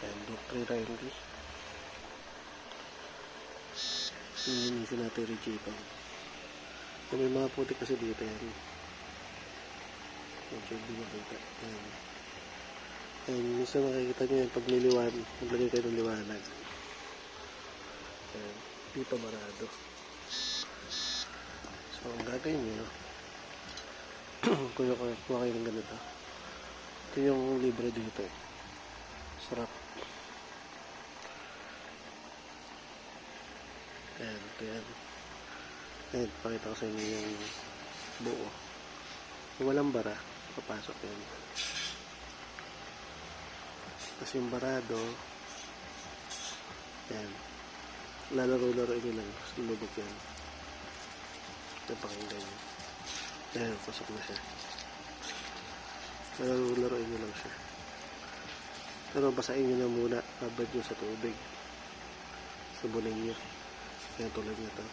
Ayan, Doctor 390. Nilinisin natin yung rejector. May mga puti kasi dito yan. Medyo hindi makita. Ayan. Ayan, minsan makikita nyo yan pag niliwan. Maglagay kayo ng liwanag. Ayan, dito marado. So, ang gagawin nyo, kuha kayo ng ganito. Ito yung libre dito eh. Sarap. Ayan, ito yan. Ayan, pakita ko sa inyo yung buo. Kung walang bara, papasok yan. Tapos yung barado, ayan, lalaro-laroin nyo lang. Tapos lumubog yan. Napakinggan nyo. Ayan, pasok na siya. Lalaro-laroin nyo lang siya. Pero basahin nyo na muna. Babad nyo sa tubig. Sabunin nyo. Ayan, tulad nyo ito.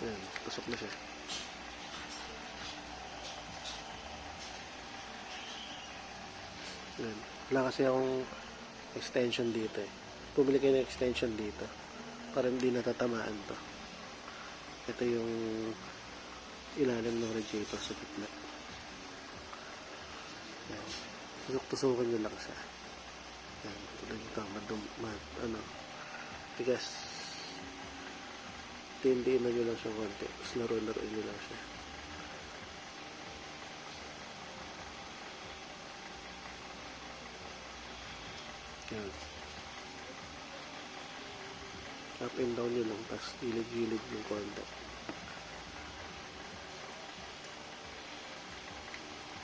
Ayan, pasok na siya. Ayan. Wala kasi akong extension dito eh. Pumili kayo ng extension dito para hindi natatamaan to. Ito yung ilalim ng radiator sa gitna. Ayan. Tusok-tusukan nyo lang siya. Ayan. Tulad ito. Tigas. Tindiin na nyo lang siya konti. Tapos laro-laroin nyo lang siya. Ayan. Up and down nyo lang. Tapos gilid-gilid yung konti.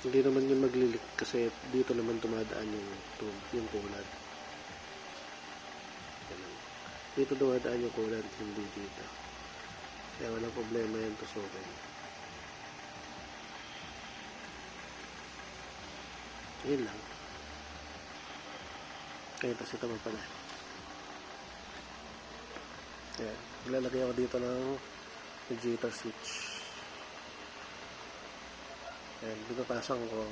Hindi naman yung maglilik kasi dito naman tumadaan yung kulat. Dito dumadaan yung kulat, hindi dito. Kaya walang problema yan tusukin. Yun lang. Kaya tapos ito man pala. Kaya lalagay ako dito ng radiator switch. Ayan, pinapasok ko.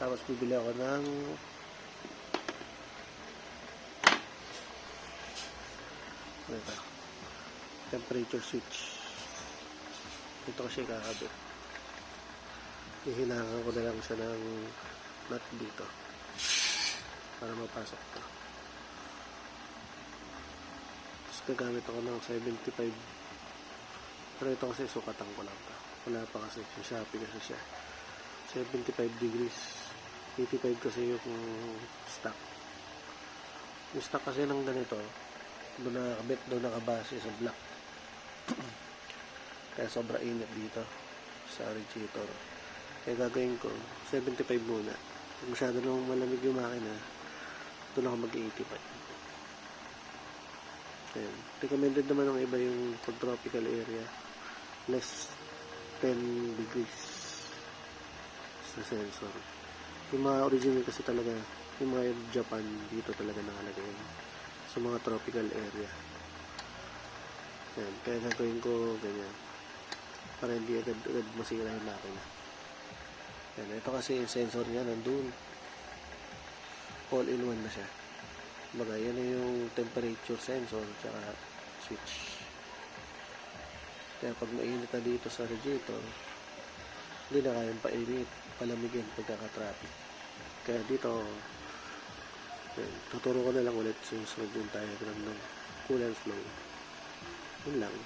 Tapos bibili ako ng ito, temperature switch. Ito kasi kakabit. Hihinangan ko na lang siya ng nut dito para mapasok ito. Tapos gagamit ako ng 75. Pero ito kasi sukatan ko lang ito. Wala pa kasi sa Shopee kasi siya 75 degrees, 85 kasi yung stock. Yung stock kasi ng ganito doon nakakabit, doon nakabase sa black. Kaya sobra init dito sa radiator. Kaya gagawin ko 75 muna. Kung masyado nang malamig yung makina, doon ako mag-85. Ayan. Recommended naman ng iba yung pag tropical area less 10 degrees sa sensor. Yung mga original kasi talaga, yung mga Japan, dito talaga nakalagay yun sa mga tropical area. Ayan. Kaya gagawin ko ganyan para hindi agad masira yung makina. Ayan. Ito kasi yung sensor niya nandun, all in one na siya. Baga yan yung temperature sensor tsaka switch. Kaya pag mainit na dito sa radiator, hindi na kayang painit, palamigin pagkaka-traffic. Kaya dito, tuturo ko na lang ulit susunod yung diagram ng coolant flow. Yun lang.